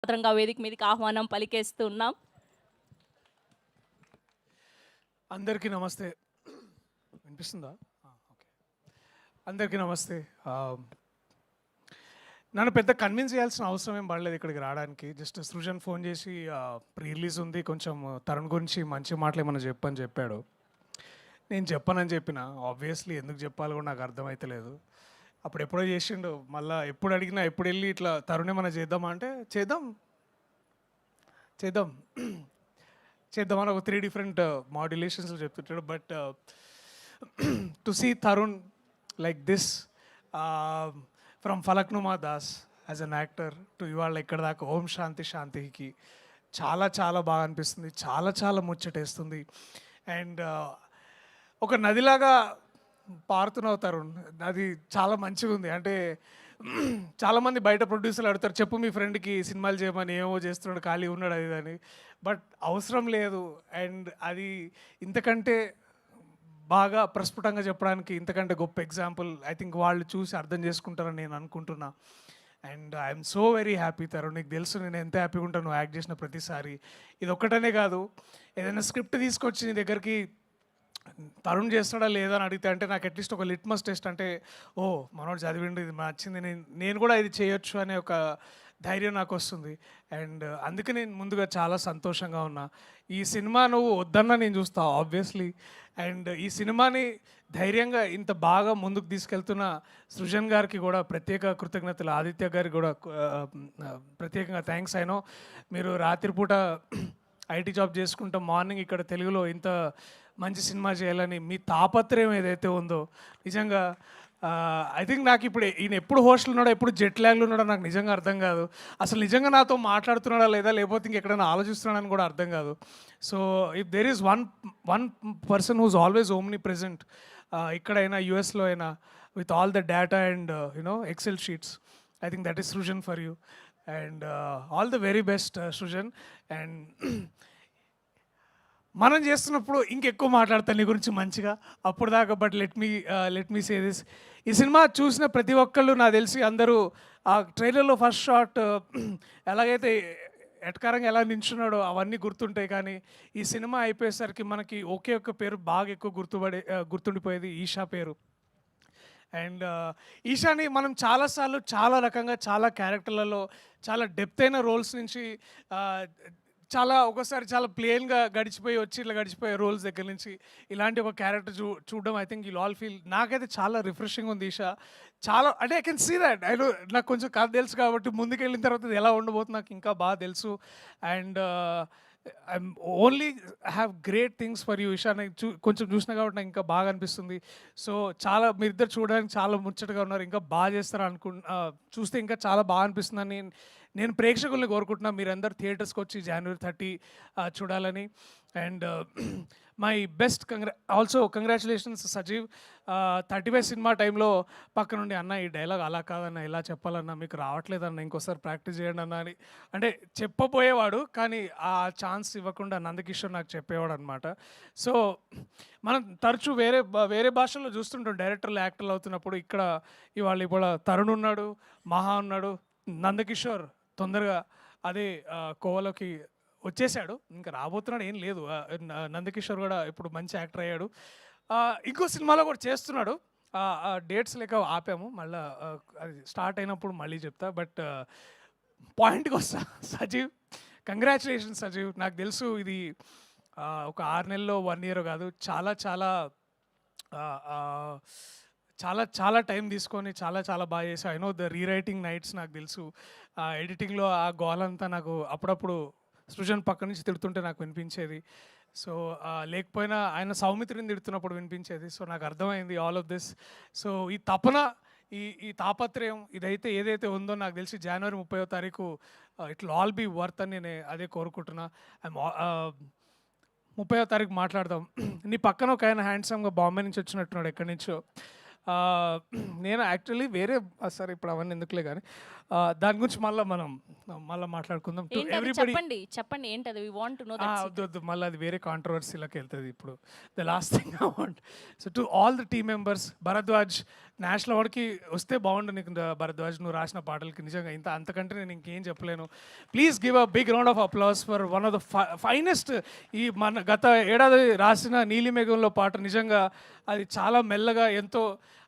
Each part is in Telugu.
సాదరంగా వేదిక మీదకి ఆహ్వానం పలికేస్తున్నాం. అందరికీ నమస్తే. వినిపిస్తుందా? ఓకే. అందరికీ నమస్తే. నన్ను పెద్ద కన్విన్స్ చేయాల్సిన అవసరం ఏం పడలేదు ఇక్కడికి రావడానికి. జస్ట్ సృజన్ ఫోన్ చేసి ప్రీ రిలీజ్ ఉంది, కొంచెం తరుణ్ గురించి మంచి మాటలు ఏమన్నా చెప్పని చెప్పాడు. నేను చెప్పనని చెప్పిన. ఆబ్వియస్లీ ఎందుకు చెప్పాలో కూడా నాకు అర్థమైతలేదు. అప్పుడు ఎప్పుడో చేసిండు, మళ్ళీ ఎప్పుడు అడిగినా ఎప్పుడు వెళ్ళి ఇట్లా తరుణ్ ఏమన్నా చేద్దామా అంటే చేద్దాం చేద్దాం చేద్దామని ఒక 3 డిఫరెంట్ మాడ్యులేషన్స్లో చెప్తుంటాడు. But to see Tarun like this from Falaknuma Das as an actor to ఇవాళ ఇక్కడ దాకా ఓం శాంతి శాంతికి చాలా చాలా బాగా అనిపిస్తుంది. చాలా చాలా ముచ్చటేస్తుంది. అండ్ ఒక నదిలాగా పారుతున్నావు తరుణ్, అది చాలా మంచిగా ఉంది. అంటే చాలామంది బయట ప్రొడ్యూసర్లు అడుగుతారు, చెప్పు మీ ఫ్రెండ్కి సినిమాలు చేయమని, ఏమో చేస్తున్నాడు, ఖాళీ ఉన్నాడు అది అని. బట్ అవసరం లేదు. అండ్ అది ఇంతకంటే బాగా ప్రస్ఫుటంగా చెప్పడానికి ఇంతకంటే గొప్ప ఎగ్జాంపుల్ ఐ థింక్ వాళ్ళు చూసి అర్థం చేసుకుంటారని నేను అనుకుంటున్నా. And I'm so very happy Tarun. నీకు తెలుసు నేను ఎంత హ్యాపీగా ఉంటాను నువ్వు యాక్ట్ చేసిన ప్రతిసారి. ఇది ఒక్కటనే కాదు, ఏదైనా స్క్రిప్ట్ తీసుకొచ్చి నీ దగ్గరికి తరుణ్ చేస్తాడా లేదా అని అడిగితే అంటే నాకు అట్లీస్ట్ ఒక లిట్మస్ టెస్ట్, అంటే ఓ మనోడు చదివిండు, ఇది నచ్చింది, నేను కూడా ఇది చేయొచ్చు అనే ఒక ధైర్యం నాకు వస్తుంది. అండ్ అందుకే నేను ముందుగా చాలా సంతోషంగా ఉన్నా. ఈ సినిమా నువ్వు వద్దన్నా నేను చూస్తా ఆబ్వియస్లీ. అండ్ ఈ సినిమాని ధైర్యంగా ఇంత బాగా ముందుకు తీసుకెళ్తున్న సృజన్ గారికి కూడా ప్రత్యేక కృతజ్ఞతలు, ఆదిత్య గారికి కూడా ప్రత్యేకంగా థ్యాంక్స్. అయినో మీరు రాత్రిపూట ఐటీ జాబ్ చేసుకుంటాం, మార్నింగ్ ఇక్కడ తెలుగులో ఇంత మంచి సినిమా చేయాలని మీ తాపత్రయం ఏదైతే ఉందో నిజంగా ఐ థింక్ నాకు ఇప్పుడు ఈయన ఎప్పుడు హోస్టల్ ఉన్నాడో ఎప్పుడు జెట్ ల్యాగ్లో ఉన్నాడో నాకు నిజంగా అర్థం కాదు. అసలు నిజంగా నాతో మాట్లాడుతున్నాడా లేదా, లేకపోతే ఇంకెక్కడైనా ఆలోచిస్తున్నాడని కూడా అర్థం కాదు. So if there is one person whose always omnipresent, ఇక్కడైనా యూఎస్లో అయినా, with all the data and you know excel sheets, I think that is Srujan for you. And all the very best Srujan. అండ్ మనం చేస్తున్నప్పుడు ఇంకెక్కువ మాట్లాడతాను నీ గురించి మంచిగా అప్పుడు దాకా. But let me say this, ఈ సినిమా చూసిన ప్రతి ఒక్కళ్ళు నాకు తెలిసి అందరూ ఆ ట్రైలర్లో ఫస్ట్ షాట్ ఎలాగైతే ఎటకారంగా ఎలా నించున్నాడో అవన్నీ గుర్తుంటాయి. కానీ ఈ సినిమా అయిపోయేసరికి మనకి ఒకే ఒక్క పేరు బాగా ఎక్కువ గుర్తుండిపోయేది, ఈషా పేరు. అండ్ ఈషాని మనం చాలాసార్లు చాలా రకంగా చాలా క్యారెక్టర్లలో చాలా డెప్త్ అయిన రోల్స్ నుంచి చాలా ఒక్కోసారి చాలా ప్లెయిన్గా గడిచిపోయి వచ్చి ఇట్లా గడిచిపోయే రోల్స్ దగ్గర నుంచి ఇలాంటి ఒక క్యారెక్టర్ చూడడం I think you all feel, నాకైతే చాలా రిఫ్రెషింగ్ ఉంది ఈషా. చాలా అంటే ఐ కెన్ సీ దట్. నాకు కొంచెం కథ తెలుసు కాబట్టి ముందుకు వెళ్ళిన తర్వాత ఇది ఎలా ఉండబోతుంది నాకు ఇంకా బాగా తెలుసు. And I'm only have great things for you Eesha. నాకు కొంచెం చూసినా కాబట్టి నాకు ఇంకా బాగా అనిపిస్తుంది. సో చాలా మీరిద్దరు చూడడానికి చాలా ముచ్చటగా ఉన్నారు, ఇంకా బాగా చేస్తారు చూస్తే ఇంకా చాలా బాగా అనిపిస్తుందని నేను ప్రేక్షకుల్ని కోరుకుంటున్నా. మీరందరూ థియేటర్స్కి వచ్చి January 30 చూడాలని. And my best also congratulations Sajeev. 35 cinema టైంలో పక్క నుండి అన్న ఈ డైలాగ్ అలా కాదన్న ఇలా చెప్పాలన్నా, మీకు రావట్లేదన్న ఇంకోసారి ప్రాక్టీస్ చేయండి అన్న అని అంటే చెప్పబోయేవాడు, కానీ ఆ ఛాన్స్ ఇవ్వకుండా నందకిషోర్ నాకు చెప్పేవాడు అనమాట. సో మనం తరచూ వేరే భాషల్లో చూస్తుంటాం డైరెక్టర్లు యాక్టర్లు అవుతున్నప్పుడు. ఇవాళ తరుణ్ ఉన్నాడు, మహా ఉన్నాడు, నందకిషోర్ తొందరగా అదే కోవలోకి వచ్చేసాడు, ఇంకా రాబోతున్నాడు ఏం లేదు. నందకిషోర్ కూడా ఇప్పుడు మంచి యాక్టర్ అయ్యాడు. ఇంకో సినిమాలో కూడా చేస్తున్నాడు, డేట్స్ లేక ఆపాము, మళ్ళీ అది స్టార్ట్ అయినప్పుడు మళ్ళీ చెప్తా. బట్ పాయింట్కి వస్తా, సజీవ్ కంగ్రాచులేషన్స్ సజీవ్. నాకు తెలుసు ఇది ఒక 6 నెలల్లో 1 ఇయర్ కాదు, చాలా చాలా చాలా చాలా టైం తీసుకొని చాలా చాలా బాగా చేసావు. I know the rewriting nights నాకు తెలుసు. ఎడిటింగ్లో ఆ గోలంతా నాకు అప్పుడప్పుడు సృజన్ పక్క నుంచి తిడుతుంటే నాకు వినిపించేది. సో లేకపోయినా ఆయన సౌమిత్రిని తిడుతున్నప్పుడు వినిపించేది. సో నాకు అర్థమైంది ఆల్ ఆఫ్ దిస్. సో ఈ తపన, ఈ తాపత్రయం ఏదైతే ఉందో నాకు తెలిసి January 30వ తారీఖు it will all be worth అని నేను అదే కోరుకుంటున్నా. 30వ తారీఖు మాట్లాడదాం. నీ పక్కన ఒక ఆయన హ్యాండ్సమ్గా బాంబే నుంచి వచ్చినట్టున్నాడు, ఎక్కడి నుంచో. నేను యాక్చువల్లీ సరే ఇప్పుడు అవన్నీ ఎందుకులే కానీ దాని గురించి మళ్ళీ మాట్లాడుకుందాం. టు ఏంటది ఎవ్రీబడి చెప్పండి ఏంటది? వి వాంట్ టు నో వద్దు వద్దు, మళ్ళీ అది వేరే కాంట్రవర్సీలోకి వెళ్తుంది. ఇప్పుడు the last thing I want, so to all the team members, Bharadwaj national అవార్డ్కి వస్తే బాగుండు నీకు భరద్వాజ్, నువ్వు రాసిన పాటలకి నిజంగా అంతకంటే నేను ఇంకేం చెప్పలేను. Please give a big round of applause for one of the finest. ఈ మన గత ఏడాది రాసిన నీలిమేఘంలో పాట నిజంగా అది చాలా మెల్లగా ఎంతో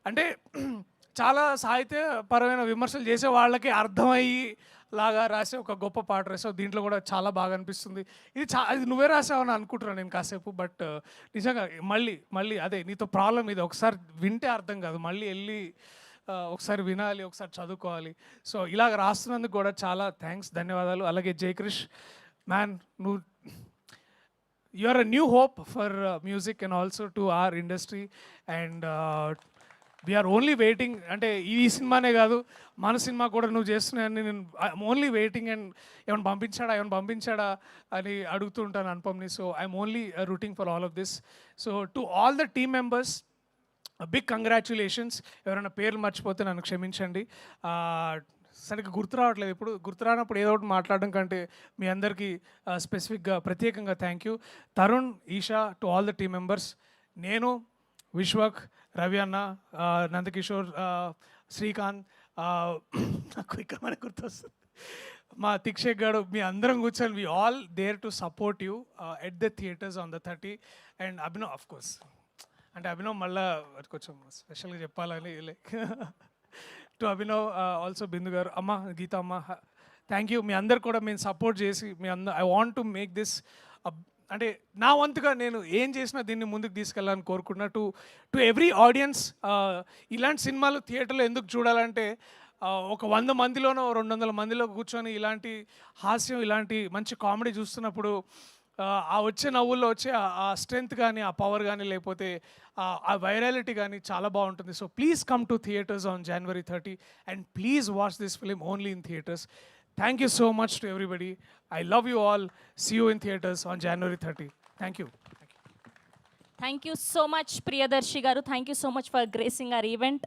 అంటే చాలా సాహిత్యపరమైన విమర్శలు చేసే వాళ్ళకి అర్థమయ్యి లాగా రాసే ఒక గొప్ప పాట రాసావు. దీంట్లో కూడా చాలా బాగా అనిపిస్తుంది. ఇది నువ్వే రాసావని అనుకుంటున్నాను నేను కాసేపు. బట్ నిజంగా మళ్ళీ అదే నీతో ప్రాబ్లం ఇది, ఒకసారి వింటే అర్థం కాదు, మళ్ళీ వెళ్ళి ఒకసారి వినాలి, ఒకసారి చదువుకోవాలి. సో ఇలాగ రాస్తున్నందుకు కూడా చాలా థ్యాంక్స్, ధన్యవాదాలు. అలాగే జయక్రిష్ మ్యాన్, నువ్వు you are a new hope for music and also to our industry. And we're only waiting, అంటే ఈ సినిమానే కాదు మన సినిమా కూడా నువ్వు చేస్తున్నాయని నేను ఐఎమ్ ఓన్లీ వెయిటింగ్. అండ్ ఏమైనా పంపించాడా అని అడుగుతూ ఉంటాను అనుపమ్ని. So I'm only rooting for all of this. So to all the team members big congratulations. ఎవరైనా పేర్లు మర్చిపోతే నన్ను క్షమించండి. సరిగ్గా గుర్తు రావట్లేదు. ఇప్పుడు గుర్తు రానప్పుడు ఏదో ఒకటి మాట్లాడడం కంటే మీ అందరికీ స్పెసిఫిక్గా ప్రత్యేకంగా thank you. Tarun, Eesha, to all the team members, నేను, విశ్వక్, రవి అన్న, నందకిషోర్, శ్రీకాంత్, నాకు ఇక్కడ మనకు గుర్తొస్తుంది మా తిక్షేక్ గారు, మీ అందరం కూర్చొని we all there to support you at the theatres on the 30. And Abhinav of course, అంటే అభినవ్ మళ్ళీ కొంచెం స్పెషల్గా చెప్పాలని like to Abhinav, also Bindu గారు, అమ్మ గీత అమ్మ, థ్యాంక్ యూ. మీ అందరు కూడా మేము సపోర్ట్ చేసి I want to make this, అంటే నా వంతుగా నేను ఏం చేసినా దీన్ని ముందుకు తీసుకెళ్ళాలని కోరుకున్నా. టు ఎవ్రీ ఆడియన్స్, ఇలాంటి సినిమాలు థియేటర్లో ఎందుకు చూడాలంటే ఒక 100 మందిలోనో 200 మందిలో కూర్చొని ఇలాంటి హాస్యం, ఇలాంటి మంచి కామెడీ చూస్తున్నప్పుడు ఆ వచ్చే నవ్వుల్లో వచ్చే ఆ స్ట్రెంగ్త్ కానీ, ఆ పవర్ కానీ, లేకపోతే ఆ వైరాలిటీ కానీ చాలా బాగుంటుంది. So please come to theatres on January 30 and please watch this film only in theatres. Thank you so much to everybody. I love you all. See you in theaters on January 30. Thank you. Thank you so much Priyadarshi garu. Thank you so much for gracing our event.